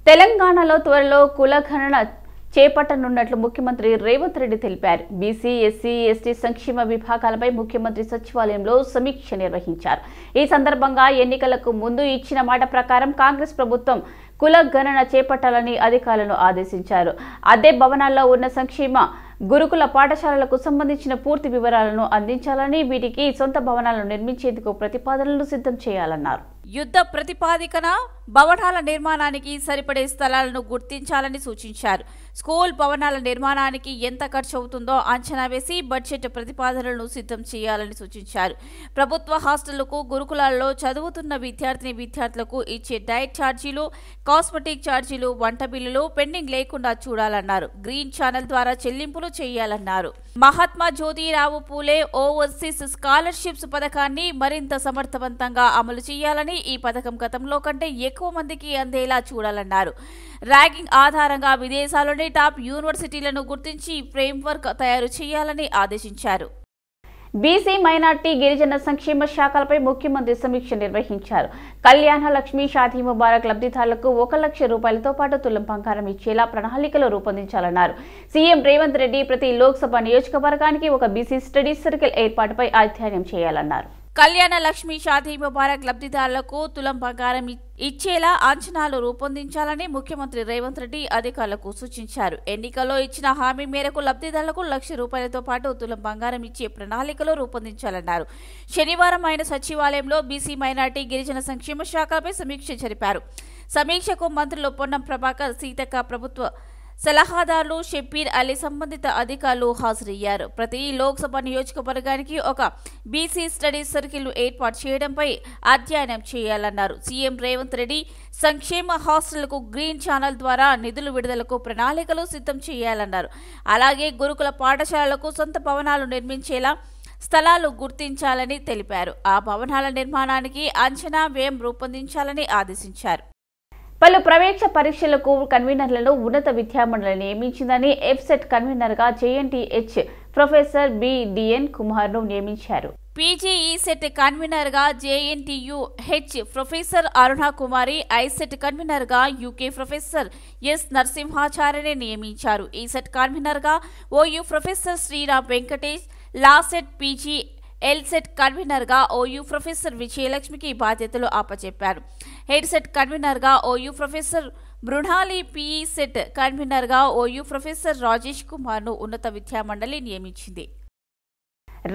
తెలంగాణలో త్వరలో కులగణన చేపట్టనున్నట్లు ముఖ్యమంత్రి రేవంత్ రెడ్డి తెలిపారు. బీసీ, ఎస్సీ, ఎస్టీ సంక్షేమ విభాగాలపై ముఖ్యమంత్రి సచివాలయంలో సమీక్ష నిర్వహించారు. ఈ సందర్భంగా ఎన్నికలకు ముందు ఇచ్చిన మాట ప్రకారం కాంగ్రెస్ ప్రభుత్వం కులగణన చేపట్టాలని అధికారులను ఆదేశించారు. అదే భవనాల్లో ఉన్న సంక్షేమ గురుకుల పాఠశాలలకు సంబంధించిన పూర్తి వివరాలను అందించాలని, వీటికి సొంత భవనాలను నిర్మించేందుకు ప్రతిపాదనలు సిద్ధం చేయాలన్నారు. యుద్ధ ప్రతిపాదికన భవనాల నిర్మాణానికి సరిపడే స్థలాలను గుర్తించాలని సూచించారు. స్కూల్ భవనాల నిర్మాణానికి ఎంత ఖర్చు అవుతుందో అంచనా వేసి బడ్జెట్ ప్రతిపాదనలను సిద్ధం చేయాలని సూచించారు. ప్రభుత్వ హాస్టళ్లకు, గురుకులాల్లో చదువుతున్న విద్యార్థులకు ఇచ్చే డైట్ ఛార్జీలు, కాస్మెటిక్ ఛార్జీలు, వంట బిల్లులు పెండింగ్ లేకుండా చూడాలన్నారు. గ్రీన్ ఛానల్ ద్వారా చెల్లింపులు చేయాలన్నారు. మహాత్మా జ్యోతిరావు పూలే ఓవర్సీస్ స్కాలర్షిప్స్ పథకాన్ని మరింత సమర్థవంతంగా అమలు చేయాలని, ఈ పథకం గతంలో కంటే ఎక్కువ మందికి అందేలా చూడాలన్నారు. ర్యాంకింగ్ ఆధారంగా విదేశాల్లోని టాప్ యూనివర్సిటీలను గుర్తించి ఫ్రేమ్వర్క్ తయారు చేయాలని ఆదేశించారు. బీసీ, మైనార్టీ, గిరిజన సంక్షేమ శాఖలపై ముఖ్యమంత్రి సమీక్ష నిర్వహించారు. కళ్యాణ లక్ష్మి, షాదీ ముబారక్ లబ్ధిదారులకు 1 లక్ష రూపాయలతో పాటు తులం బంగారం ఇచ్చేలా ప్రణాళికలు రూపొందించాలన్నారు. సీఎం రేవంత్ రెడ్డి ప్రతి లోక్సభ నియోజకవర్గానికి ఒక బీసీ స్టడీ సర్కిల్ ఏర్పాటుపై అధ్యయనం చేయాలన్నారు. కళ్యాణ లక్ష్మి, షాదీ ముబారక్ లబ్ధిదారులకు తులం బంగారం ఇచ్చేలా అంచనాలు రూపొందించాలని ముఖ్యమంత్రి రేవంత్ రెడ్డి అధికారులకు సూచించారు. ఎన్నికల్లో ఇచ్చిన హామీ మేరకు లబ్ధిదారులకు 1 లక్ష రూపాయలతో పాటు తులం బంగారం ఇచ్చే ప్రణాళికలు రూపొందించాలన్నారు. శనివారం ఆయన సచివాలయంలో బీసీ, మైనార్టీ, గిరిజన సంక్షేమ శాఖలపై సమీక్ష జరిపారు. సమీక్షకు మంత్రులు పొన్నం ప్రభాకర్, సీతక్క, ప్రభుత్వ సలహాదారులు, షబ్బీర్ అలీ, సంబంధిత అధికారులు హాజరయ్యారు. ప్రతి లోక్సభ నియోజకవర్గానికి ఒక బీసీ స్టడీ సర్కిల్ ఏర్పాటు చేయడంపై అధ్యయనం చేయాలన్నారు. సీఎం రేవంత్ రెడ్డి సంక్షేమ హాస్టళ్లకు గ్రీన్ ఛానల్ ద్వారా నిధుల విడుదలకు ప్రణాళికలు సిద్ధం చేయాలన్నారు. అలాగే గురుకుల పాఠశాలలకు సొంత భవనాలు నిర్మించేలా స్థలాలు గుర్తించాలని తెలిపారు. ఆ భవనాల నిర్మాణానికి అంచనా వ్యయం రూపొందించాలని ఆదేశించారు. పలు ప్రవేశ పరీక్షలకు కన్వీనర్లను ఉన్నత విద్యామండలి నియమించిందని ఎఫ్సెట్ కన్వీనర్గా జేఎన్టీహెచ్ ప్రొఫెసర్ బిడిఎన్ కుమార్ను నియమించారు. పీజీఈసెట్ కన్వీనర్గా JNTUH professor Aruna Kumari, ICET కన్వీనర్గా యూకే ప్రొఫెసర్ ఎస్ నరసింహాచార్యని నియమించారు. ఈసెట్ కన్వీనర్గా OU professor Sriram Venkatesh, LAWCET PG LCET కన్వీనర్గా ఓయూ ప్రొఫెసర్ విజయలక్ష్మికి బాధ్యతలు అప్పచెప్పారు. హెడ్సెట్ కన్వీనర్గా ఓయూ ప్రొఫెసర్ మృణాలి, పీఈసెట్ కన్వీనర్గా ఓయూ ప్రొఫెసర్ రాజేష్ కుమార్ను ఉన్నత విద్యామండలి నియమించింది.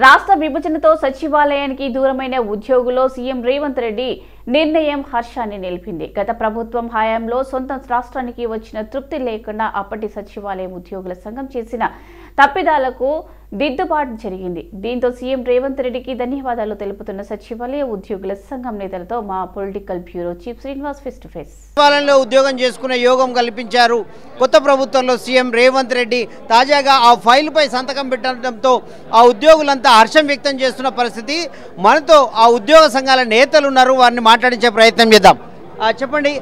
రాష్ట్ర విభజనతో సచివాలయానికి దూరమైన ఉద్యోగుల్లో సీఎం రేవంత్ రెడ్డి నిర్ణయం హర్షాన్ని నిలిపింది. గత ప్రభుత్వం హయాంలో సొంత రాష్ట్రానికి వచ్చిన తృప్తి లేకుండా అప్పటి సచివాలయం ఉద్యోగుల సంఘం చేసిన తప్పిదాలకు దిద్దుబాటు జరిగింది. దీంతో సీఎం రేవంత్ రెడ్డికి ధన్యవాదాలు తెలుపుతున్న సచివాలయ ఉద్యోగుల సంఘం నేతలతో మా political bureau chief Srinivas face to face. సచివాలయంలో ఉద్యోగం చేసుకునే యోగం కల్పించారు కొత్త ప్రభుత్వంలో సీఎం రేవంత్ రెడ్డి. తాజాగా ఆ ఫైల్పై సంతకం పెట్టడంతో ఆ ఉద్యోగులంతా హర్షం వ్యక్తం చేస్తున్న పరిస్థితి. మనతో ఆ ఉద్యోగ సంఘాల నేతలు ఉన్నారు, వారిని మాట్లాడించే ప్రయత్నం చేద్దాం. చెప్పండి,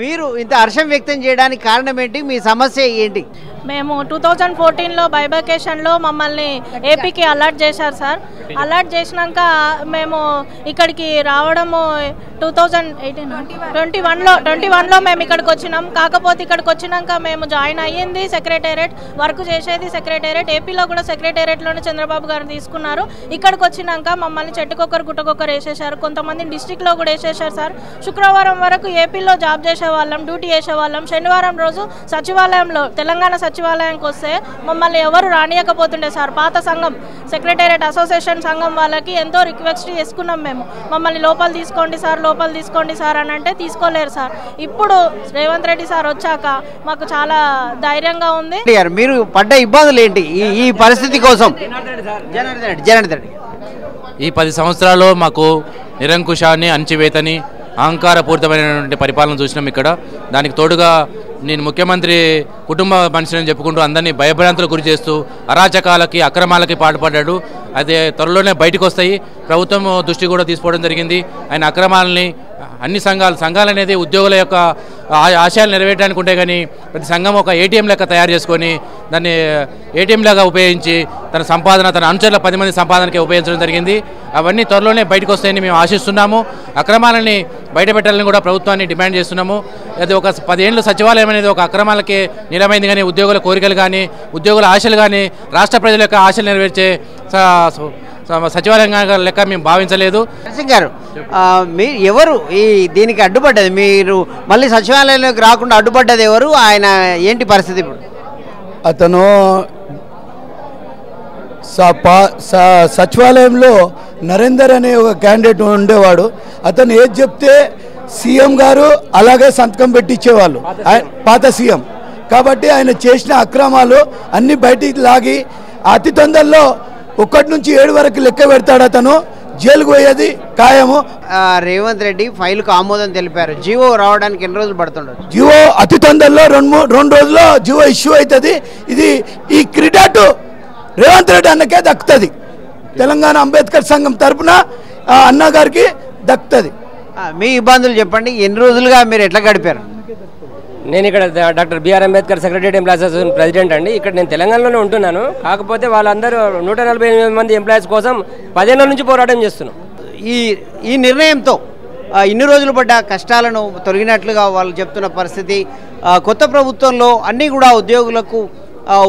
మీరు ఇంత హర్షం వ్యక్తం చేయడానికి కారణం ఏంటి? మీ సమస్య ఏంటి? మేము 2014లో బైబకేషన్లో మమ్మల్ని ఏపీకి అలర్ట్ చేశారు సార్. అలర్ట్ చేసినాక మేము ఇక్కడికి రావడము 2021లో మేము ఇక్కడికి వచ్చినాం. కాకపోతే ఇక్కడికి వచ్చినాక మేము జాయిన్ అయ్యింది సెక్రటేరియట్, వర్క్ చేసేది సెక్రటేరియట్. ఏపీలో కూడా సెక్రటేరియట్లోనే చంద్రబాబు గారు తీసుకున్నారు. ఇక్కడికి వచ్చినాక మమ్మల్ని చెట్టుకొక్కరు గుట్టకొక్కరు వేసేశారు. కొంతమంది డిస్టిక్లో కూడా వేసేశారు సార్. శుక్రవారం వరకు ఏపీలో జాబ్ చేసేవాళ్ళం, డ్యూటీ చేసేవాళ్ళం. శనివారం రోజు సచివాలయంలో, తెలంగాణ సచివాలయానికి వస్తే మమ్మల్ని ఎవరు రానియకపోతుండే సార్. పాత సంఘం సెక్రటేరియట్ అసోసియేషన్ సంఘం వాళ్ళకి ఎంతో రిక్వెస్ట్ చేసుకున్నాం మేము, మమ్మల్ని లోపల తీసుకోండి సార్, లోపల తీసుకోండి సార్ అని అంటే తీసుకోలేరు సార్. ఇప్పుడు రేవంత్ రెడ్డి సార్ వచ్చాక మాకు చాలా ధైర్యంగా ఉంది. మీరు పడ్డ ఇబ్బందులు ఏంటి ఈ పరిస్థితి కోసం? ఈ 10 సంవత్సరాల్లో మాకు నిరంకుశాన్ని, అణచివేతని, అహంకారపూరితమైనటువంటి పరిపాలన చూసినాం ఇక్కడ. దానికి తోడుగా నేను ముఖ్యమంత్రి కుటుంబ మనిషిని చెప్పుకుంటూ అందరినీ భయభ్రాంతులకు గురి చేస్తూ అరాచకాలకి, అక్రమాలకి పాల్పడ్డాడు. అయితే త్వరలోనే బయటకు వస్తాయి. ప్రభుత్వం దృష్టి కూడా తీసుకోవడం జరిగింది. ఆయన అక్రమాలని అన్ని సంఘాలు అనేది ఉద్యోగుల యొక్క ఆశయాలు నెరవేర్చడానికి ఉంటాయి, కానీ ప్రతి సంఘం ఒక ఏటీఎం లెక్క తయారు చేసుకొని దాన్ని ఏటీఎం లాగా ఉపయోగించి తన సంపాదన, తన అనుచరుల 10 మంది సంపాదనకి ఉపయోగించడం జరిగింది. అవన్నీ త్వరలోనే బయటకు వస్తాయని మేము ఆశిస్తున్నాము. అక్రమాలని బయటపెట్టాలని కూడా ప్రభుత్వాన్ని డిమాండ్ చేస్తున్నాము. అది ఒక 10 ఏళ్ళు సచివాలయం అనేది ఒక అక్రమాలకే నిలమైంది, కానీ ఉద్యోగుల కోరికలు కానీ ఉద్యోగుల ఆశలు కానీ రాష్ట్ర ప్రజల యొక్క ఆశలు నెరవేర్చే సచివాలయంగా లెక్క మేము భావించలేదు. నరసింగ్ గారు, మీరు ఎవరు ఈ దీనికి అడ్డుపడ్డది? మీరు మళ్ళీ సచివాలయంలోకి రాకుండా అడ్డుపడ్డది ఎవరు? ఆయన ఏంటి పరిస్థితి ఇప్పుడు? అతను సచివాలయంలో నరేందర్ అనే ఒక క్యాండిడేట్ ఉండేవాడు. అతను ఏది చెప్తే సీఎం గారు అలాగే సంతకం పెట్టించేవాళ్ళు, పాత సీఎం. కాబట్టి ఆయన చేసిన అక్రమాలు అన్ని బయటికి లాగి అతి తొందరలో 1 నుంచి 7 వరకు లెక్క పెడతాడు. అతను జైలుకు పోయేది ఖాయము. రేవంత్ రెడ్డి ఫైల్కు ఆమోదం తెలిపారు. జీవో రావడానికి ఎన్ని రోజులు పడుతుండదు? జీవో అతి తొందరలో 2 రోజుల్లో జీవో ఇష్యూ అవుతుంది. ఇది ఈ క్రెడిట్ రేవంత్ రెడ్డి అన్నకే దక్కుతుంది. తెలంగాణ అంబేద్కర్ సంఘం తరఫున అన్న గారికి దక్కుతుంది. మీ ఇబ్బందులు చెప్పండి. ఎన్ని రోజులుగా మీరు ఎట్లా గడిపారు? నేను ఇక్కడ doctor B R Ambedkar secretary employees association president అండి. ఇక్కడ నేను తెలంగాణలోనే ఉంటున్నాను. కాకపోతే వాళ్ళందరూ 148 మంది ఎంప్లాయీస్ కోసం 10 ఏళ్ల నుంచి పోరాటం చేస్తున్నాం. ఈ నిర్ణయంతో ఇన్ని రోజులు పడ్డ కష్టాలను తొలగినట్లుగా వాళ్ళు చెప్తున్న పరిస్థితి. కొత్త ప్రభుత్వంలో అన్నీ కూడా ఉద్యోగులకు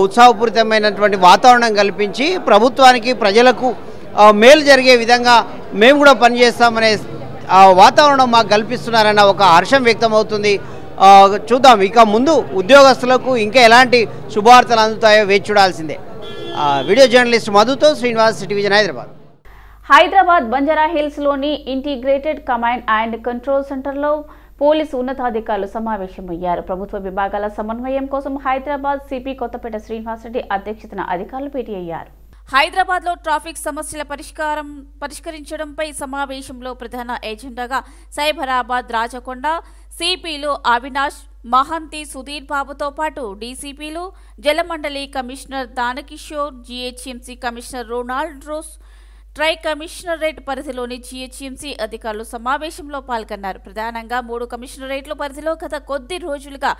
ఉత్సాహపూరితమైనటువంటి వాతావరణం కల్పించి ప్రభుత్వానికి ప్రజలకు మేలు జరిగే విధంగా మేము కూడా పనిచేస్తామనే వాతావరణం మాకు కల్పిస్తున్నారన్న ఒక హర్షం వ్యక్తమవుతుంది. చూద్దాం ఇక ముందు ఉద్యోగస్తులకు ఇంకా ఎలాంటి శుభవార్తలు అందుతాయో వేచి చూడాల్సిందే. వీడియో జర్నలిస్ట్ మధుతో శ్రీనివాస్, సిటీ విజన్, హైదరాబాద్. హైదరాబాద్ బంజారా హిల్స్లోని ఇంటిగ్రేటెడ్ కమాండ్ అండ్ కంట్రోల్ సెంటర్లో పోలీసు ఉన్నతాధికారులు సమావేశమయ్యారు. ప్రభుత్వ విభాగాల సమన్వయం కోసం హైదరాబాద్ సిపి కొత్తపేట శ్రీనివాసరెడ్డి అధ్యక్షతన అధికారులు భేటీ అయ్యారు. హైదరాబాద్లో ట్రాఫిక్ సమస్యల పరిష్కరించడంపై సమావేశంలో ప్రధాన ఎజెండాగా సైబరాబాద్, రాచకొండ సిపిలు అవినాష్, మహంతి, సుధీర్ బాబుతో పాటు డీసీపీలు, జలమండలి commissioner Danakishore, GHMC commissioner Ronald Rose, tri commissionerate పరిధిలోని జీహెచ్ఎంసీ అధికారులు సమావేశంలో పాల్గొన్నారు. ప్రధానంగా 3 కమిషనరేట్ల పరిధిలో గత కొద్ది రోజులుగా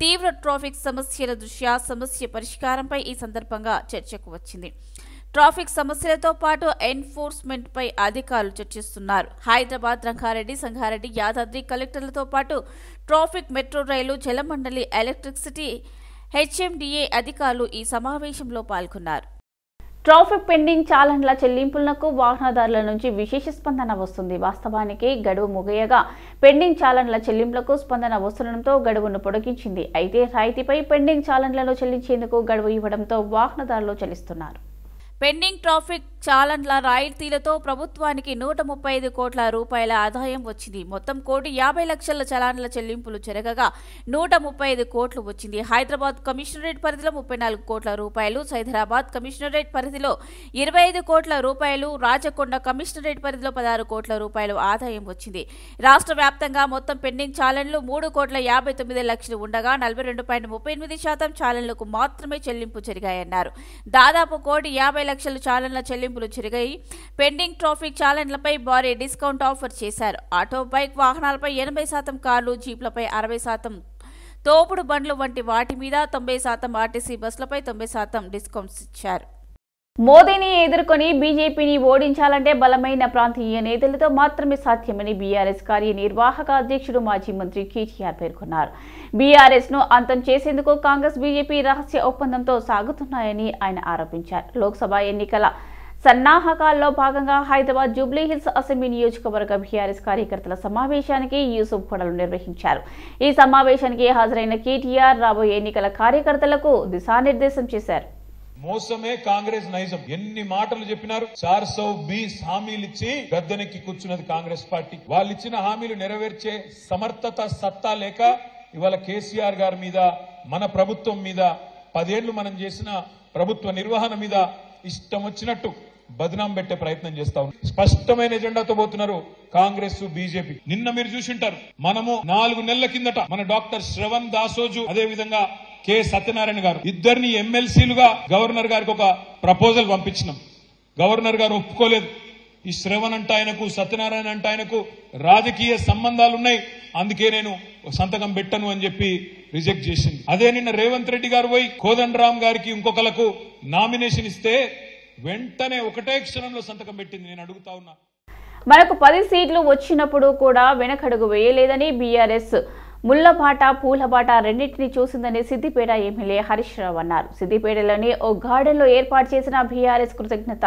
తీవ్ర ట్రాఫిక్ సమస్యల దృష్ట్యా సమస్య పరిష్కారంపై ఈ సందర్భంగా చర్చకు వచ్చింది. ట్రాఫిక్ సమస్యలతో పాటు ఎన్ఫోర్స్మెంట్ పై అధికారులు చర్చిస్తున్నారు. హైదరాబాద్, రంగారెడ్డి, సంగారెడ్డి, యాదాద్రి కలెక్టర్లతో పాటు ట్రాఫిక్, మెట్రో రైలు, జలమండలి, ఎలక్ట్రిసిటీ, హెచ్ఎండిఏ అధికారులు ఈ సమావేశంలో పాల్గొన్నారు. ట్రాఫిక్ పెండింగ్ చాలన్ల చెల్లింపులకు వాహనదారుల నుంచి విశేష స్పందన వస్తుంది. వాస్తవానికి గడువు ముగియగా పెండింగ్ చాలన్ల చెల్లింపులకు స్పందన వస్తుండటంతో గడువును పొడిగించింది. అయితే రాయితీపై పెండింగ్ చాలన్లను చెల్లించేందుకు గడువు ఇవ్వడంతో వాహనదారులు చెల్లిస్తున్నారు. పెండింగ్ ట్రాఫిక్ చాలన్ల రాయితీలతో ప్రభుత్వానికి 135 కోట్ల రూపాయల ఆదాయం వచ్చింది. మొత్తం 1,50,00,000 చలాన్ల చెల్లింపులు జరగగా 135 కోట్లు వచ్చింది. హైదరాబాద్ కమిషనరేట్ పరిధిలో 34 కోట్ల రూపాయలు, సైబరాబాద్ కమిషనరేట్ పరిధిలో 25 కోట్ల రూపాయలు, రాచకొండ కమిషనరేట్ పరిధిలో 16 కోట్ల రూపాయలు ఆదాయం వచ్చింది. రాష్ట్ర వ్యాప్తంగా మొత్తం పెండింగ్ చాలన్లు 3,59,00,000 ఉండగా 42.38% చాలన్లకు మాత్రమే చెల్లింపు జరిగాయన్నారు. దాదాపు 1,50,00,000 చాలన్ల చెల్లింపులు జరిగాయి. పెండింగ్ ట్రాఫిక్ చాలన్లపై భారీ డిస్కౌంట్ ఆఫర్ చేశారు. ఆటో, బైక్ వాహనాలపై 80%, కార్లు, జీప్లపై 60%, తోపుడు బండ్లు వంటి వాటి మీద 90%, ఆర్టీసీ బస్సులపై 90% డిస్కౌంట్స్ ఇచ్చారు. మోదీని ఎదుర్కొని బీజేపీని ఓడించాలంటే బలమైన ప్రాంతీయ నేతలతో మాత్రమే సాధ్యమని బీఆర్ఎస్ కార్యనిర్వాహక అధ్యక్షుడు, మాజీ మంత్రి కేటీఆర్ పేర్కొన్నారు. బీఆర్ఎస్ ను అంతం చేసేందుకు కాంగ్రెస్, బీజేపీ రహస్య ఒప్పందంతో సాగుతున్నాయని ఆయన ఆరోపించారు. లోక్సభ ఎన్నికల సన్నాహకాల్లో భాగంగా హైదరాబాద్ జూబ్లీహిల్స్ అసెంబ్లీ నియోజకవర్గ బీఆర్ఎస్ కార్యకర్తల సమావేశానికి యూసుఫ్ పడలు నిర్వహించారు. ఈ సమావేశానికి హాజరైన కేటీఆర్ రాబోయే ఎన్నికల కార్యకర్తలకు దిశానిర్దేశం చేశారు. మోసమే కాంగ్రెస్ నైజం. ఎన్ని మాటలు చెప్పినారు. 420 హామీలు ఇచ్చి గద్దెనెక్కి కూర్చున్నది కాంగ్రెస్ పార్టీ. వాళ్ళు ఇచ్చిన హామీలు నెరవేర్చే సమర్థత, సత్తా లేక ఇవాళ కేసీఆర్ గారి మీద, మన ప్రభుత్వం మీద, 10 ఏళ్లు మనం చేసిన ప్రభుత్వ నిర్వహణ మీద ఇష్టం వచ్చినట్టు బదనాం పెట్టే ప్రయత్నం చేస్తా ఉన్నారు. స్పష్టమైన ఎజెండాతో పోతున్నారు కాంగ్రెస్, బీజేపీ. నిన్న మీరు చూసింటారు, మనము 4 నెలల కిందట మన డాక్టర్ శ్రవణ్ దాసోజు, అదే విధంగా కె సత్యనారాయణ గారు, ఇద్దరిని ఎమ్మెల్సీలుగా గవర్నర్ గారికి ఒక ప్రపోజల్ పంపించినాం. గవర్నర్ గారు ఒప్పుకోలేదు. ఈ శ్రవణ్ అంటే ఆయనకు, సత్యనారాయణ అంటే ఆయనకు రాజకీయ సంబంధాలున్నాయి, అందుకే నేను సంతకం పెట్టను అని చెప్పి రిజెక్ట్ చేసింది. అదే నిన్న రేవంత్ రెడ్డి గారు పోయి కోదండరామ్ గారికి ఇంకొకలకు నామినేషన్ ఇస్తే వెంటనే ఒకటే క్షణంలో సంతకం పెట్టింది. నేను అడుగుతా ఉన్నా, మనకు 10 సీట్లు వచ్చినప్పుడు కూడా వెనకడుగు వేయలేదని బీఆర్ఎస్ ముళ్లబాట పూలబాట రెండింటినీ చూసిందని సిద్దిపేట ఎమ్మెల్యే హరీష్ రావు అన్నారు. సిద్దిపేటలోని ఓ గార్డెన్లో ఏర్పాటు చేసిన బీఆర్ఎస్ కృతజ్ఞత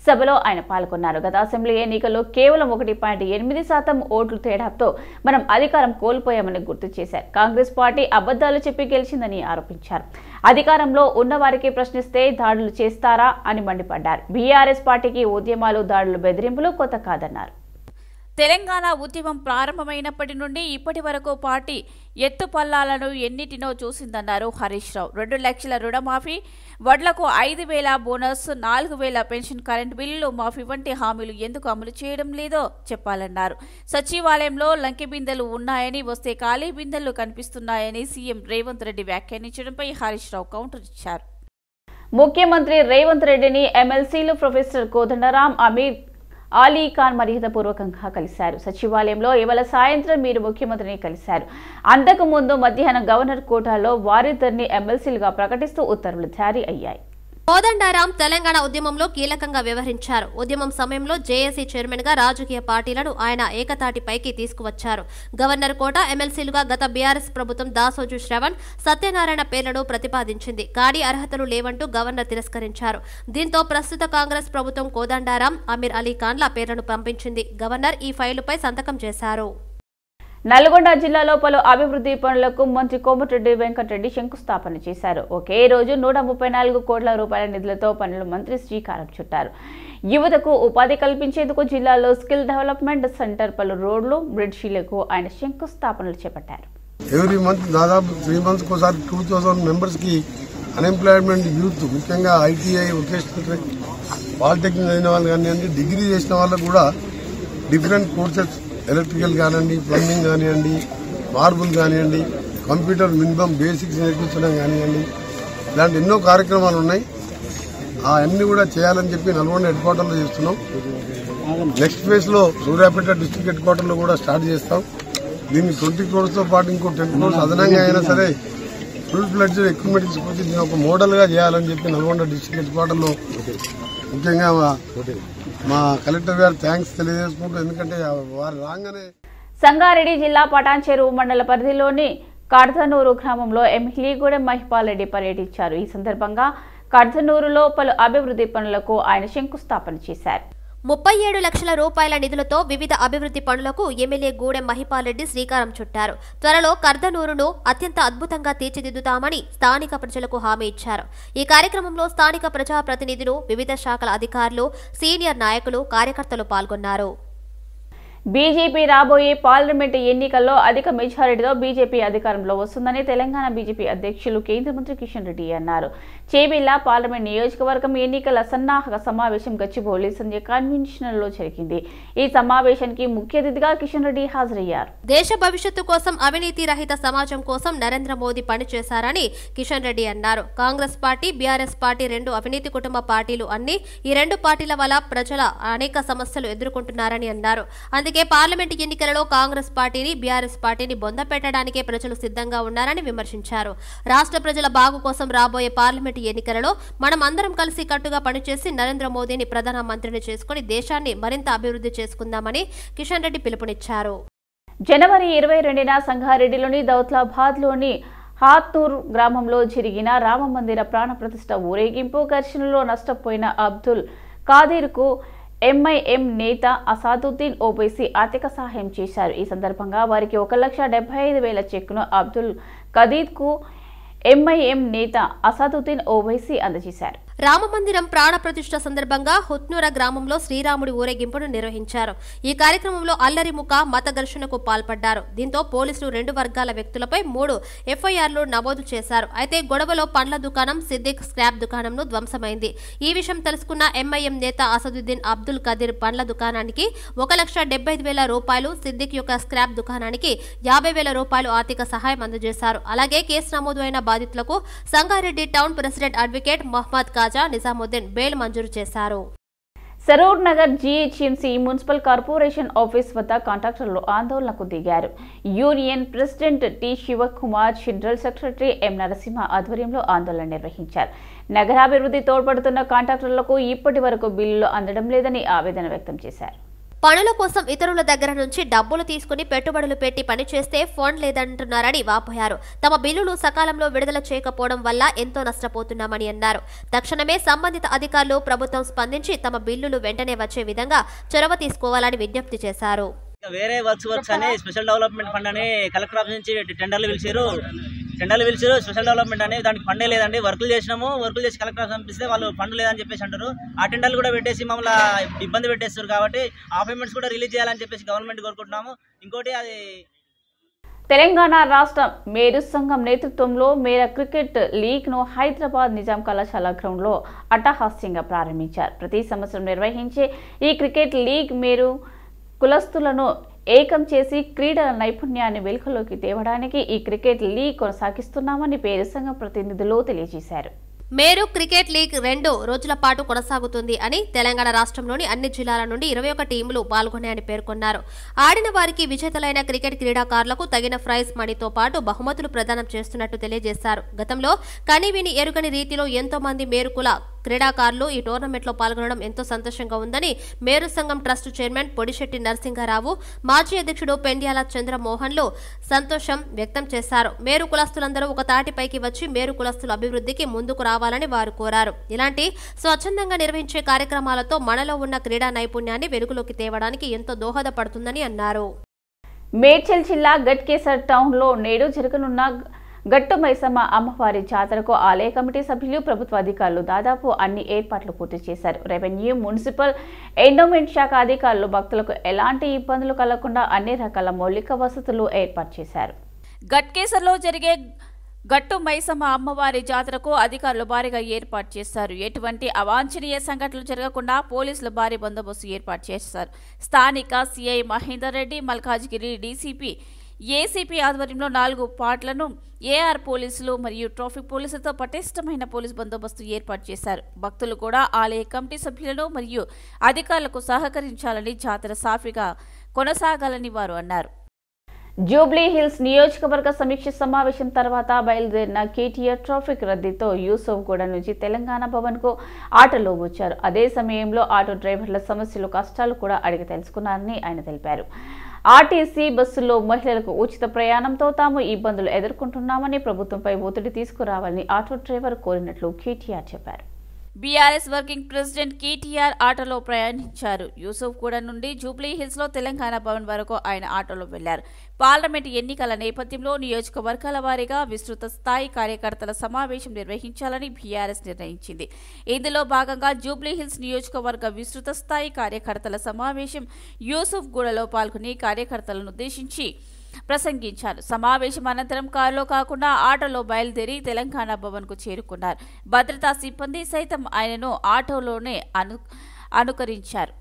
సభలో ఆయన పాల్గొన్నారు. గత అసెంబ్లీ ఎన్నికల్లో కేవలం 1.8% ఓట్లు తేడాతో మనం అధికారం కోల్పోయామని గుర్తు చేశారు. కాంగ్రెస్ పార్టీ అబద్దాలు చెప్పి గెలిచిందని ఆరోపించారు. అధికారంలో ఉన్నవారికి ప్రశ్నిస్తే దాడులు చేస్తారా అని మండిపడ్డారు. బీఆర్ఎస్ పార్టీకి ఉద్యమాలు, దాడులు, బెదిరింపులు కొత్త కాదన్నారు. తెలంగాణ ఉద్యమం ప్రారంభమైనప్పటి నుండి ఇప్పటి వరకు పార్టీ ఎత్తుపల్లాలను ఎన్నిటినో చూసిందన్నారు హరీష్ రావు. 2 లక్షల రుణమాఫీ, వడ్లకు 5,000 బోనస్, 4,000 పెన్షన్, కరెంటు బిల్లులు మాఫీ వంటి హామీలు ఎందుకు అమలు చేయడం లేదో చెప్పాలన్నారు. సచివాలయంలో లంకె బిందెలు ఉన్నాయని, వస్తే ఖాళీ బిందెలు కనిపిస్తున్నాయని సీఎం రేవంత్ రెడ్డి వ్యాఖ్యానించడంపై హరీష్ రావు కౌంటర్ ఇచ్చారు. ముఖ్యమంత్రి రేవంత్ రెడ్డిని ఎమ్మెల్సీలు ప్రొఫెసర్ కోదండరాం, అమీర్ అలీ ఖాన్ మర్యాదపూర్వకంగా కలిశారు. సచివాలయంలో ఇవాళ సాయంత్రం మీరు ముఖ్యమంత్రిని కలిశారు. అంతకు ముందు మధ్యాహ్నం గవర్నర్ కోటాలో వారిద్దరిని ఎమ్మెల్సీలుగా ప్రకటిస్తూ ఉత్తర్వులు జారీ అయ్యాయి. కోదండరాం తెలంగాణ ఉద్యమంలో కీలకంగా వ్యవహరించారు. ఉద్యమం సమయంలో జేఏసీ చైర్మన్ గా రాజకీయ పార్టీలను ఆయన ఏకతాటిపైకి తీసుకువచ్చారు. గవర్నర్ కోట ఎమ్మెల్సీలుగా గత బీఆర్ఎస్ ప్రభుత్వం దాసోజు శ్రవణ్, సత్యనారాయణ పేర్లను ప్రతిపాదించింది. కానీ అర్హతలు లేవంటూ గవర్నర్ తిరస్కరించారు. దీంతో ప్రస్తుత కాంగ్రెస్ ప్రభుత్వం కోదండరాం, అమీర్ అలీ ఖాన్ల పేర్లను పంపించింది. గవర్నర్ ఈ ఫైలుపై సంతకం చేశారు. నల్గొండ జిల్లాలో పలు అభివృద్ధి పనులకు మంత్రి కోమటిరెడ్డి వెంకటరెడ్డి శంకుస్థాపన చేశారు. ఒకే రోజు 134 కోట్ల రూపాయల నిధులతో పనులు మంత్రి శ్రీకారం చుట్టారు. యువతకు ఉపాధి కల్పించేందుకు జిల్లాలో స్కిల్ డెవలప్మెంట్ సెంటర్, పలు రోడ్లు, బ్రిడ్జిలకు ఆయన శంకుస్థాపనలు చేపట్టారు. ఎవ్రీ మంత్ దాదాపు 3 months కోసారి 2000 మెంబర్స్ కి అన్ఎంప్లాయ్మెంట్ యూత్, ముఖ్యంగా ఐటీఐ, వొకేషనల్, పాలిటెక్నిక్ అయిన వాళ్ళు కానివ్వండి, డిగ్రీ చేసిన వాళ్ళకు కూడా డిఫరెంట్ కోర్సెస్, ఎలక్ట్రికల్ కానివ్వండి, ప్లంబింగ్ కానివ్వండి, మార్బుల్ కానివ్వండి, కంప్యూటర్ మినిమం బేసిక్స్ నేర్పించడం కానివ్వండి, ఇలాంటి ఎన్నో కార్యక్రమాలు ఉన్నాయి. అన్ని కూడా చేయాలని చెప్పి నల్గొండ హెడ్ క్వార్టర్లో చేస్తున్నాం. నెక్స్ట్ ఫేజ్ లో సూర్యాపేట డిస్ట్రిక్ట్ హెడ్ క్వార్టర్లో కూడా స్టార్ట్ చేస్తాం. దీన్ని 20 crores తో పాటు ఇంకో 10 crores అదనంగా అయినా సరే ఫుల్ ఫ్లెడ్జ్ ఎక్విప్మెంట్ తీసుకొచ్చి దీన్ని ఒక మోడల్ గా చేయాలని చెప్పి నల్గొండ డిస్ట్రిక్ట్ హెడ్ క్వార్టర్లో ముఖ్యంగా మా కలెక్టర్ గారు థ్యాంక్స్ తెలియజేసుకుంటూ, ఎందుకంటే వారు రాగానే. సంగారెడ్డి జిల్లా పటాన్చెరు మండల పరిధిలోని కర్దనూరు గ్రామంలో ఎమ్మెల్యేగూడెం మహిపాల్ రెడ్డి పర్యటించారు. ఈ సందర్భంగా కర్దనూరులో పలు అభివృద్ధి పనులకు ఆయన శంకుస్థాపన చేశారు. 37 లక్షల రూపాయల నిధులతో వివిధ అభివృద్ధి పనులకు ఎమ్మెల్యే గూడెం మహిపాల్ రెడ్డి శ్రీకారం చుట్టారు. త్వరలో కర్దనూరును అత్యంత అద్భుతంగా తీర్చిదిద్దుతామని స్థానిక ప్రజలకు హామీ ఇచ్చారు. ఈ కార్యక్రమంలో స్థానిక ప్రజాప్రతినిధులు, వివిధ శాఖల అధికారులు, సీనియర్ నాయకులు, కార్యకర్తలు పాల్గొన్నారు. బీజేపీ రాబోయే పార్లమెంటు ఎన్నికల్లో అధిక మెజారిటీతో బీజేపీ అధికారంలో వస్తుందని తెలంగాణ బీజేపీ అధ్యక్షులు కేంద్ర మంత్రి కిషన్ రెడ్డి అన్నారు. చేబిల్లా పార్లమెంట్ నియోజకవర్గం ఎన్నికల సన్నాహక సమావేశం గచ్చిబౌలి సంజయ్ కన్వెన్షన్ లో జరిగింది. ఈ సమావేశానికి ముఖ్య అతిథిగా కిషన్ రెడ్డి హాజరయ్యారు. దేశ భవిష్యత్తు కోసం, అవినీతి రహిత సమాజం కోసం నరేంద్ర మోదీ పనిచేశారని కిషన్ రెడ్డి అన్నారు. కాంగ్రెస్ పార్టీ, బీఆర్ఎస్ పార్టీ 2 అవినీతి కుటుంబ పార్టీలు అన్ని. ఈ 2 పార్టీల వల్ల ప్రజల అనేక సమస్యలు ఎదుర్కొంటున్నారని అన్నారు. అందుకే పార్లమెంట్ ఎన్నికలలో కాంగ్రెస్ పార్టీని, బీఆర్ఎస్ పార్టీని బొంద పెట్టడానికే ప్రజలు సిద్ధంగా ఉన్నారని విమర్శించారు. రాష్ట్ర ప్రజల బాగు కోసం రాబోయే పార్లమెంట్ ఎన్నికలలో మనం అందరం కలిసి కట్టుగా పనిచేసి నరేంద్ర మోదీని ప్రధాన మంత్రిని చేసుకుని దేశాన్ని మరింత అభివృద్ధి చేసుకుందామని కిషన్ రెడ్డి పిలుపునిచ్చారు. జనవరి 22న సంగారెడ్డిలోని దౌత్లాబాద్లోని హాత్నూర్ గ్రామంలో జరిగిన రామమందిర ప్రాణ ప్రతిష్ఠ ఊరేగింపు ఘర్షణలో నష్టపోయిన అబ్దుల్ ఖాదీర్కు ఎంఐఎం నేత అసాదుద్దీన్ ఓవైసీ ఆర్థిక సహాయం చేశారు. ఈ సందర్భంగా వారికి 1,75,000 చెక్కును అబ్దుల్ ఖాదీర్కు ఎంఐఎం నేత అసాదుద్దీన్ ఓవైసీ అందజేశారు. రామమందిరం ప్రాణ ప్రతిష్ఠ సందర్భంగా హుత్నూర గ్రామంలో శ్రీరాముడి ఊరేగింపును నిర్వహించారు. ఈ కార్యక్రమంలో అల్లరిముఖ మత ఘర్షణకు పాల్పడ్డారు. దీంతో పోలీసులు 2 వర్గాల వ్యక్తులపై 3 ఎఫ్ఐఆర్లు నమోదు చేశారు. అయితే గొడవలో పండ్ల దుకాణం, సిద్దిక్ స్క్రాప్ దుకాణంను ధ్వంసమైంది. ఈ విషయం తెలుసుకున్న ఎంఐఎం నేత అసదుద్దీన్ అబ్దుల్ ఖాదీర్ పండ్ల దుకాణానికి 1,75,000 రూపాయలు, సిద్దిక్ యొక్క స్క్రాప్ దుకాణానికి 50,000 రూపాయలు ఆర్థిక సహాయం అందజేశారు. అలాగే కేసు నమోదు అయిన బాధితులకు Sangareddy town president advocate Mohammed Khaja Nizamuddin bail మంజూరు చేశారు. Saroor Nagar GHMC municipal corporation office వద్ద కాంట్రాక్టర్లు ఆందోళనకు దిగారు. Union president T Shivakumar, general secretary M Narasimha ఆధ్వర్యంలో ఆందోళన నిర్వహించారు. నగరాభివృద్ధి తోడ్పడుతున్న కాంట్రాక్టర్లకు ఇప్పటి వరకు బిల్లులు అందడం లేదని ఆవేదన వ్యక్తం చేశారు. పనుల కోసం ఇతరుల దగ్గర నుంచి డబ్బులు తీసుకుని పెట్టుబడులు పెట్టి పనిచేస్తే ఫండ్ లేదంటున్నారని వాపోయారు. తమ బిల్లులు సకాలంలో విడుదల చేయకపోవడం వల్ల ఎంతో నష్టపోతున్నామని అన్నారు. తక్షణమే సంబంధిత అధికారులు ప్రభుత్వం స్పందించి తమ బిల్లులు వెంటనే వచ్చే విధంగా చొరవ తీసుకోవాలని విజ్ఞప్తి చేశారు. వేరే వర్క్స్ అని స్పెషల్ డెవలప్మెంట్ ఫండ్ అని కలెక్టర్ ఆఫీస్ నుంచి టెండర్లు పిలిచారు. స్పెషల్ డెవలప్మెంట్ అని దానికి ఫండే లేదండి. వర్కులు చేసి కలెక్టర్ ఆఫీస్ పంపిస్తే వాళ్ళు ఫండ్ లేదని చెప్పేసి అంటారు. ఆ టెండర్లు కూడా పెట్టేసి మమ్మల్ని ఇబ్బంది పెట్టేస్తారు. కాబట్టి ఆ పేమెంట్స్ కూడా రిలీజ్ చేయాలని చెప్పేసి గవర్నమెంట్ కోరుకుంటున్నాము. ఇంకోటి అది తెలంగాణ రాష్ట్ర మేరు సంఘం నేతృత్వంలో మేరా క్రికెట్ లీగ్ ను హైదరాబాద్ నిజాం కళాశాల గ్రౌండ్ లో అట్టహాస్యంగా ప్రారంభించారు. ప్రతి సంవత్సరం నిర్వహించే ఈ క్రికెట్ లీగ్ మేరు కులస్తులను ఏకం చేసి క్రీడల నైపుణ్యాన్ని వెలుగులోకి తేవడానికి ఈ క్రికెట్ లీగ్ కొనసాగిస్తున్నామని పేరు సంఘం ప్రతినిధులు తెలియజేశారు. మేరు క్రికెట్ లీగ్ 2 రోజుల పాటు కొనసాగుతుంది అని తెలంగాణ రాష్ట్రంలోని అన్ని జిల్లాల నుండి 21 టీములు పాల్గొన్నాయని పేర్కొన్నారు. ఆడిన వారికి విజేతలైన క్రికెట్ క్రీడాకారులకు తగిన ప్రైజ్ మనీతో పాటు బహుమతులు ప్రదానం చేస్తున్నట్టు తెలియజేశారు. గతంలో కనివిని ఎరుగని రీతిలో ఎంతో మంది మేరుకుల క్రీడాకారులు ఈ టోర్నమెంట్లో పాల్గొనడం ఎంతో సంతోషంగా ఉందని మేరు సంఘం ట్రస్ట్ చైర్మన్ పొడిశెట్టి నరసింహారావు, మాజీ అధ్యక్షుడు పెండ్యాల చంద్రమోహన్లు సంతోషం వ్యక్తం చేశారు. మేరు కులస్తులందరూ ఒక తాటిపైకి వచ్చి మేరు కులస్తుల అభివృద్ధికి ముందుకు రావాలని వారు కోరారు. ఇలాంటి స్వచ్ఛందంగా నిర్వహించే కార్యక్రమాలతో మనలో ఉన్న క్రీడా నైపుణ్యాన్ని వెలుగులోకి తేవడానికి ఎంతో దోహదపడుతుందని అన్నారు. మేడ్చల్ జిల్లా గట్కేసర్ టౌన్ లో నేడు జరగనున్న గట్టు మైసమ్మ అమ్మవారి జాతరకు ఆలయ కమిటీ సభ్యులు, ప్రభుత్వ అధికారులు దాదాపు అన్ని ఏర్పాట్లు పూర్తి చేశారు. రెవెన్యూ, మున్సిపల్, ఎండోమెంట్ శాఖ అధికారులు భక్తులకు ఎలాంటి ఇబ్బందులు కలగకుండా అన్ని రకాల మౌలిక వసతులు ఏర్పాటు చేశారు. గట్కేసర్లో జరిగే గట్టు మైసమ్మ అమ్మవారి జాతరకు అధికారులు భారీగా ఏర్పాటు చేశారు. ఎటువంటి అవాంఛనీయ సంఘటనలు జరగకుండా పోలీసులు భారీ బందోబస్తు ఏర్పాటు చేశారు. స్థానిక CI Mahender Reddy, Malkajgiri DCP, ACP ఆధ్వర్యంలో 4 పార్ట్లను ఏఆర్ పోలీసులు మరియు ట్రాఫిక్ పోలీసులతో పటిష్టమైన పోలీసు బందోబస్తు ఏర్పాటు చేశారు. భక్తులు కూడా ఆలయ కమిటీ సభ్యులను మరియు అధికారులకు సహకరించాలని, జాతర సాఫీగా కొనసాగాలని వారు అన్నారు. జూబ్లీ హిల్స్ నియోజకవర్గ సమీక్ష సమావేశం తర్వాత బయలుదేరిన కేటీఆర్ ట్రాఫిక్ రద్దీతో యూసఫ్గూడ నుంచి తెలంగాణ భవన్ కు ఆటోలో వచ్చారు. అదే సమయంలో ఆటో డ్రైవర్ల సమస్యలు, కష్టాలు కూడా అడిగి తెలుసుకున్నారని ఆయన తెలిపారు. ఆర్టీసీ బస్సుల్లో మహిళలకు ఉచిత ప్రయాణంతో తాము ఇబ్బందులు ఎదుర్కొంటున్నామని, ప్రభుత్వంపై ఒత్తిడి తీసుకురావాలని ఆటో డ్రైవర్ కోరినట్లు కేటీఆర్ చెప్పారు. బీఆర్ఎస్ వర్కింగ్ ప్రెసిడెంట్ కేటీఆర్ ఆటోలో ప్రయాణించారు. యూసఫ్గూడ నుండి జూబ్లీ హిల్స్ లో తెలంగాణ భవన్ వరకు ఆయన ఆటోలో వెళ్లారు. పార్లమెంట్ ఎన్నికల నేపథ్యంలో నియోజకవర్గాల వారీగా విస్తృత స్థాయి కార్యకర్తల సమావేశం నిర్వహించాలని బీఆర్ఎస్ నిర్ణయించింది. ఇందులో భాగంగా జూబ్లీ హిల్స్ నియోజకవర్గ విస్తృత స్థాయి కార్యకర్తల సమావేశం యూసఫ్గూడలో పాల్గొని కార్యకర్తలను ఉద్దేశించి ప్రసంగించారు. సమావేశం అనంతరం కారులో కాకుండా ఆటోలో బయలుదేరి తెలంగాణ భవన్ కు చేరుకున్నారు. భద్రతా సిబ్బంది సైతం ఆయనను ఆటోలోనే అనుకరించారు.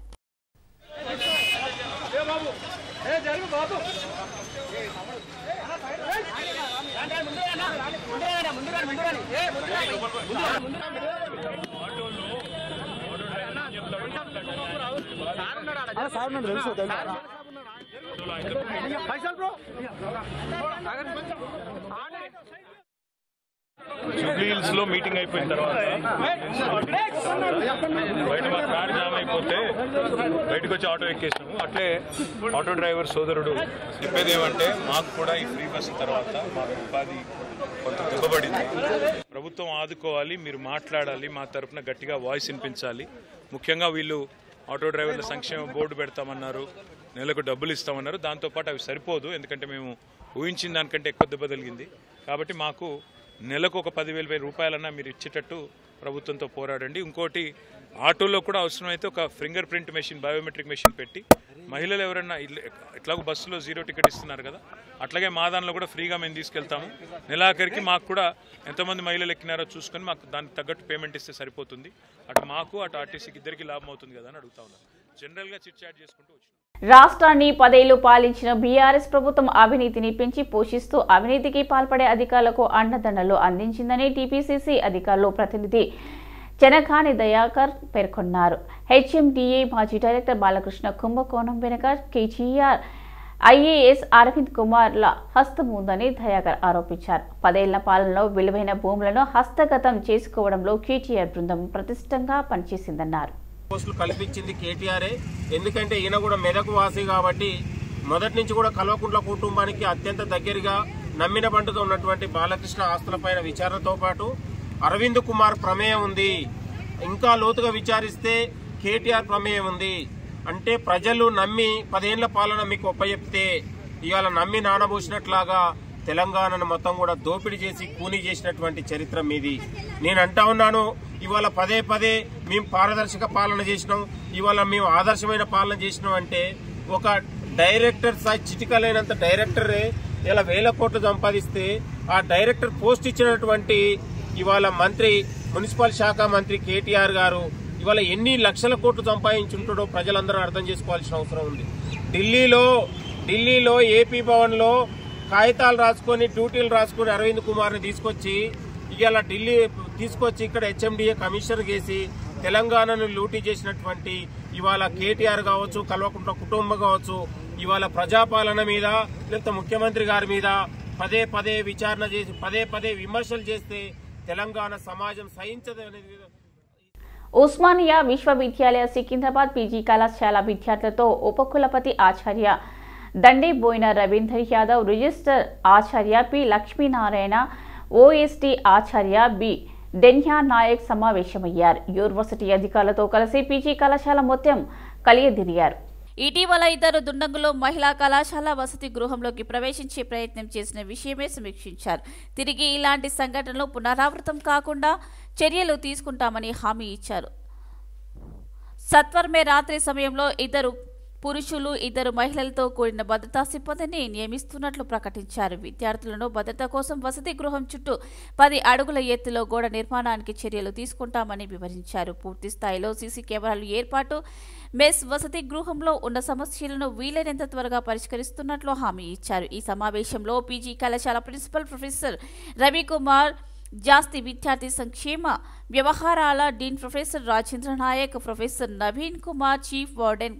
జూబ్లీ హిల్స్ లో మీటింగ్ అయిపోయిన తర్వాత బయట మా కార్ జామ్ అయిపోతే బయటకు వచ్చి ఆటో ఎక్కేసినాము. అట్లే ఆటో డ్రైవర్ సోదరుడు చెప్పేది ఏమంటే, మాకు కూడా ఈ ఫ్రీ బస్సు తర్వాత మాకు ఉపాధి కొంత దెబ్బపడింది. ప్రభుత్వం ఆదుకోవాలి, మీరు మాట్లాడాలి, మా తరఫున గట్టిగా వాయిస్ వినిపించాలి. ముఖ్యంగా వీళ్ళు ఆటో డ్రైవర్ల సంక్షేమ బోర్డు పెడతామన్నారు, నెలకు డబ్బులు ఇస్తామన్నారు. దాంతోపాటు అవి సరిపోదు, ఎందుకంటే మేము ఊహించిన దానికంటే ఎక్కువ దెబ్బ తగిలింది. కాబట్టి మాకు నెలకు ఒక 10,000 రూపాయలన్నా మీరు ఇచ్చేటట్టు ప్రభుత్వంతో పోరాడండి. ఇంకోటి, ఆటోలో కూడా అవసరమైతే ఒక finger print machine, biometric machine పెట్టి మహిళలు ఎవరన్నా ఎట్లాగో బస్సులో 0 టికెట్ ఇస్తున్నారు కదా, అట్లాగే మా దానిలో కూడా ఫ్రీగా మేము తీసుకెళ్తాము. నెలాఖరికి మాకు కూడా ఎంతమంది మహిళలు ఎక్కినారో చూసుకొని మాకు దానికి తగ్గట్టు పేమెంట్ ఇస్తే సరిపోతుంది. అటు మాకు అటు ఆర్టీసీకి ఇద్దరికి లాభం అవుతుంది కదా అని అడుగుతా ఉన్నాను. జనరల్గా చిట్ చాట్ చేసుకుంటూ వచ్చినాం. రాష్ట్రాన్ని 10 ఏళ్లు పాలించిన బీఆర్ఎస్ ప్రభుత్వం అవినీతిని పెంచి పోషిస్తూ అవినీతికి పాల్పడే అధికారులకు అండదండలు అందించిందని టీపీసీసీ అధికారులు ప్రతినిధి చెనకాని దయాకర్ పేర్కొన్నారు. హెచ్ఎండిఏ మాజీ డైరెక్టర్ బాలకృష్ణ కుంభకోణం వెనుక కేటీఆర్ ఐఏఎస్ అరవింద్ కుమార్ల హస్తం ఉందని దయాకర్ ఆరోపించారు. 10 ఏళ్ల పాలనలో విలువైన భూములను హస్తగతం చేసుకోవడంలో కేటీఆర్ బృందం ప్రతిష్టంగా పనిచేసిందన్నారు. పోస్టులు కల్పించింది కేటీఆర్ఏ. ఎందుకంటే ఈయన కూడా మెదక్ వాసి కాబట్టి మొదటి నుంచి కూడా కల్వకుంట్ల కుటుంబానికి అత్యంత దగ్గరగా నమ్మిన బంటుగా ఉన్నటువంటి బాలకృష్ణ ఆస్తులపైన విచారణతో పాటు అరవింద్ కుమార్ ప్రమేయం ఉంది. ఇంకా లోతుగా విచారిస్తే కేటీఆర్ ప్రమేయం ఉంది. అంటే ప్రజలు నమ్మి 10 ఏళ్ల పాలన మీకు ఒప్పచెప్తే ఇవాళ నమ్మి నానబోసినట్లాగా తెలంగాణను మొత్తం కూడా దోపిడీ చేసి కూనీ చేసినటువంటి చరిత్ర మీది. నేను అంటా ఉన్నాను, ఇవాళ పదే మేము పారదర్శక పాలన చేసినాం, ఇవాళ మేము ఆదర్శమైన పాలన చేసినాం అంటే ఒక డైరెక్టర్ చిటికలైనంత డైరెక్టరే ఇలా 1000 కోట్లు సంపాదిస్తే ఆ డైరెక్టర్ పోస్ట్ ఇచ్చినటువంటి ఇవాళ మంత్రి మున్సిపల్ శాఖ మంత్రి కేటీఆర్ గారు ఇవాళ ఎన్ని లక్షల కోట్లు సంపాదించుంటాడో ప్రజలందరూ అర్థం చేసుకోవాల్సిన అవసరం ఉంది. ఢిల్లీలో ఏపీ భవన్ లో కాగితాలు రాసుకొని డ్యూటీలు రాసుకొని అరవింద్ కుమార్ ని తీసుకొచ్చి ఇవాళ ఢిల్లీ తీసుకొచ్చి ఇక్కడ హెచ్ఎండిఏ కమిషనర్ చేసి తెలంగాణను లూటీ చేసినటువంటి ఇవాళ కేటీఆర్ కావచ్చు, కల్వకుంట్ల కుటుంబం కావచ్చు, ఇవాళ ప్రజాపాలన మీద లేకపోతే ముఖ్యమంత్రి గారి మీద పదే విచారణ చేసి పదే విమర్శలు చేస్తే తెలంగాణ సమాజం సహించదు అనేది. ఉస్మానియా విశ్వవిద్యాలయ సికింద్రాబాద్ పీజీ కళాశాల విద్యార్థులతో ఉపకులపతి ఆచార్య దండేబోయిన రవీందర్ యాదవ్, రిజిస్టర్ ఆచార్య పి లక్ష్మీనారాయణ, ఓఎస్టీ ఆచార్య బి డెన్యా నాయక్ సమావేశమయ్యారు. యూనివర్సిటీ అధికారులతో కలిసి పీజీ కళాశాల మొత్తం కలియదిరిగారు. ఇటీవల 2 దుండంగులు మహిళా కళాశాల వసతి గృహంలోకి ప్రవేశించే ప్రయత్నం చేసిన విషయమే సమీక్షించారు. తిరిగి ఇలాంటి సంఘటనలు పునరావృతం కాకుండా చర్యలు తీసుకుంటామని హామీ ఇచ్చారు. సత్వరమే రాత్రి సమయంలో 2 పురుషులు 2 మహిళలతో కూడిన భద్రతా సిబ్బందిని నియమిస్తున్నట్లు ప్రకటించారు. విద్యార్థులను భద్రత కోసం వసతి గృహం చుట్టూ 10 అడుగుల ఎత్తులో గోడ నిర్మాణానికి చర్యలు తీసుకుంటామని వివరించారు. పూర్తి స్థాయిలో సీసీ కెమెరాలు ఏర్పాటు, మెస్ వసతి గృహంలో ఉన్న సమస్యలను వీలైనంత త్వరగా పరిష్కరిస్తున్నట్లు హామీ ఇచ్చారు. ఈ సమావేశంలో పీజీ కళాశాల ప్రిన్సిపల్ ప్రొఫెసర్ రవికుమార్, జాస్తి విద్యార్థి సంక్షేమ వ్యవహారాల dean professor Rajendra Naik, professor Naveen Kumar, chief warden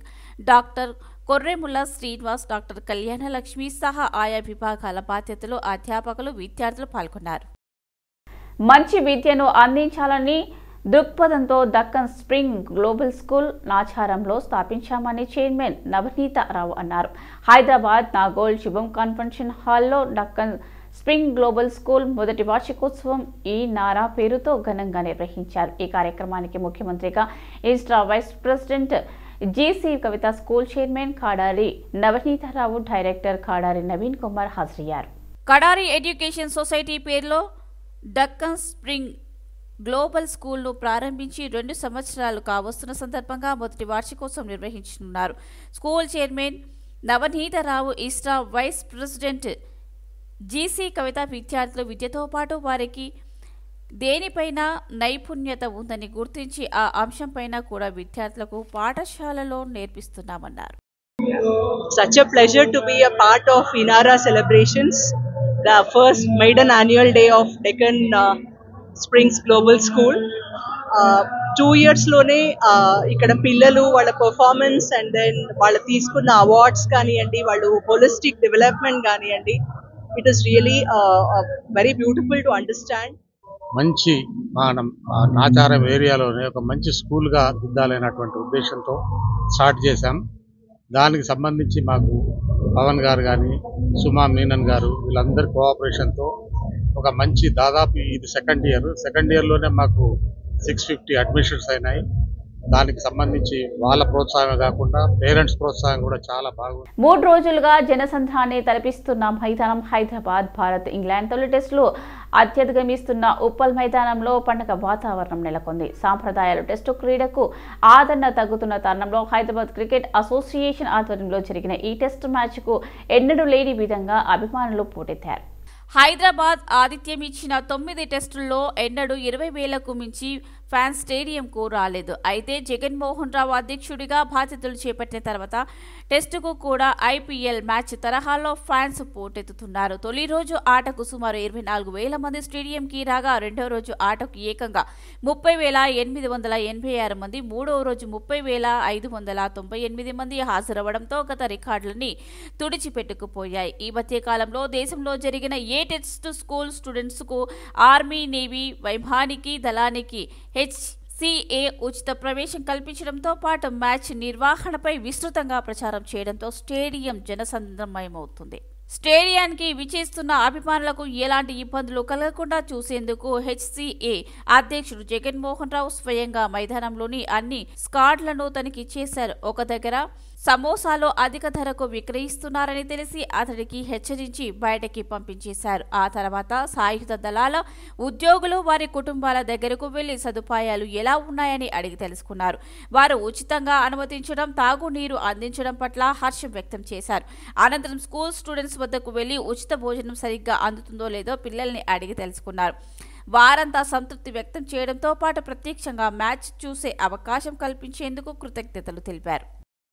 doctor Korremulla Srinivas, doctor Kalyanalakshmi సహా ఆయా విభాగాల బాధ్యతలు, అధ్యాపకులు, విద్యార్థులు పాల్గొన్నారు. మంచి విద్యను అందించాలని దృక్పథంతో దక్కన్ స్ప్రింగ్ గ్లోబల్ స్కూల్ నాచారంలో స్థాపించామని చైర్మన్ నవనీత రావు అన్నారు. హైదరాబాద్ నాగోల్ శుభం కన్వెన్షన్ హాల్లో దక్కన్ స్ప్రింగ్ గ్లోబల్ స్కూల్ మొదటి వార్షికోత్సవం ఈ నారా పేరుతో ఘనంగా నిర్వహించారు. ఈ కార్యక్రమానికి ముఖ్యమంత్రిగా Instra vice president G C Kavitha, school chairman Kadari Navaneetharao, director Kadari Naveen Kumar హాజరయ్యారు. కడారి ఎడ్యుకేషన్ సొసైటీ పేరులో దక్కన్ స్ప్రింగ్ గ్లోబల్ స్కూల్ను ప్రారంభించి 2 సంవత్సరాలు కావస్తున్న సందర్భంగా మొదటి వార్షికోత్సవం నిర్వహించనున్నారు. School chairman Navaneetharao, Instra vice president G C Kavitha విద్యార్థులు విద్యతో పాటు వారికి దేనిపైన నైపుణ్యత ఉందని గుర్తించి ఆ అంశంపైన కూడా విద్యార్థులకు పాఠశాలలో నేర్పిస్తున్నామన్నారు. Such a pleasure to be a part of Inara celebrations, the first maiden annual day of Deccan Springs Global School. 2 years లోనే ఇక్కడ పిల్లలు వాళ్ళ పర్ఫార్మెన్స్ అండ్ దెన్ వాళ్ళు తీసుకున్న అవార్డ్స్ కానివ్వండి, వాళ్ళు హోలిస్టిక్ డెవలప్మెంట్ కానివ్వండి, it is really very beautiful to understand. మంచి మనం నాచారం ఏరియాలోనే ఒక మంచి స్కూల్గా దిద్దాలనేటువంటి ఉద్దేశంతో స్టార్ట్ చేశాం. దానికి సంబంధించి మాకు పవన్ గారు కానీ, సుమా మీనన్ గారు, వీళ్ళందరి కోఆపరేషన్తో ఒక మంచి దాదాపు ఇది సెకండ్ ఇయర్లోనే మాకు 650 అడ్మిషన్స్ అయినాయి. దానికి సంబంధించి వాళ్ళ ప్రోత్సాహమే కాకుండా పేరెంట్స్ ప్రోత్సాహం కూడా చాలా బాగుంది. 3 రోజులుగా జనసంద్రాన్ని తలపిస్తున్న మైదానం హైదరాబాద్. భారత్ ఇంగ్లాండ్ తొలి టెస్టులు అత్యధిగమిస్తున్న ఉప్పల్ మైదానంలో పండుగ వాతావరణం నెలకొంది. సాంప్రదాయాలు టెస్టు క్రీడకు ఆదరణ తగ్గుతున్న తరుణంలో హైదరాబాద్ క్రికెట్ అసోసియేషన్ ఆధ్వర్యంలో జరిగిన ఈ టెస్టు మ్యాచ్కు ఎన్నడూ లేని విధంగా అభిమానులు పోటెత్తారు. హైదరాబాద్ ఆతిథ్యం ఇచ్చిన 9 టెస్టుల్లో ఎన్నడూ 20,000కు మించి ఫ్యాన్స్ స్టేడియంకు రాలేదు. అయితే జగన్మోహన్ రావు అధ్యక్షుడిగా బాధ్యతలు చేపట్టిన తర్వాత టెస్టుకు కూడా ఐపీఎల్ మ్యాచ్ తరహాలో ఫ్యాన్స్ పోటెత్తుతున్నారు. తొలి రోజు ఆటకు సుమారు 24,000 మంది స్టేడియంకి రాగా రెండో రోజు ఆటకు ఏకంగా 30,886 మంది, మూడవ రోజు 30,598 మంది హాజరవడంతో గత రికార్డులని తుడిచిపెట్టుకుపోయాయి. ఈ మధ్య కాలంలో దేశంలో జరిగిన ఏ టెస్ట్ స్కూల్ స్టూడెంట్స్ కు ఆర్మీ, నేవీ, వైమానిక దళానికి HCA ఉచిత ప్రవేశం కల్పించడంతో పాటు మ్యాచ్ నిర్వహణపై విస్తృతంగా ప్రచారం చేయడంతో స్టేడియం జనసంద్రమయమవుతుంది. స్టేడియానికి విచ్చేస్తున్న అభిమానులకు ఎలాంటి ఇబ్బందులు కలగకుండా చూసేందుకు HCA అధ్యక్షుడు జగన్మోహన్ రావు స్వయంగా మైదానంలోని అన్ని స్కాడ్లను తనిఖీ చేశారు. ఒక దగ్గర సమోసాలో అధిక ధరకు విక్రయిస్తున్నారని తెలిసి అతడికి హెచ్చరించి బయటకి పంపించేశారు. ఆ తర్వాత సాయుధ దళాల ఉద్యోగులు వారి కుటుంబాల దగ్గరకు వెళ్లి సదుపాయాలు ఎలా ఉన్నాయని అడిగి తెలుసుకున్నారు. వారు ఉచితంగా అనుమతించడం, తాగునీరు అందించడం పట్ల హర్షం వ్యక్తం చేశారు. అనంతరం స్కూల్ స్టూడెంట్స్ వద్దకు వెళ్లి ఉచిత భోజనం సరిగ్గా అందుతుందో లేదో పిల్లల్ని అడిగి తెలుసుకున్నారు. వారంతా సంతృప్తి వ్యక్తం చేయడంతో పాటు ప్రత్యక్షంగా మ్యాచ్ చూసే అవకాశం కల్పించేందుకు కృతజ్ఞతలు తెలిపారు.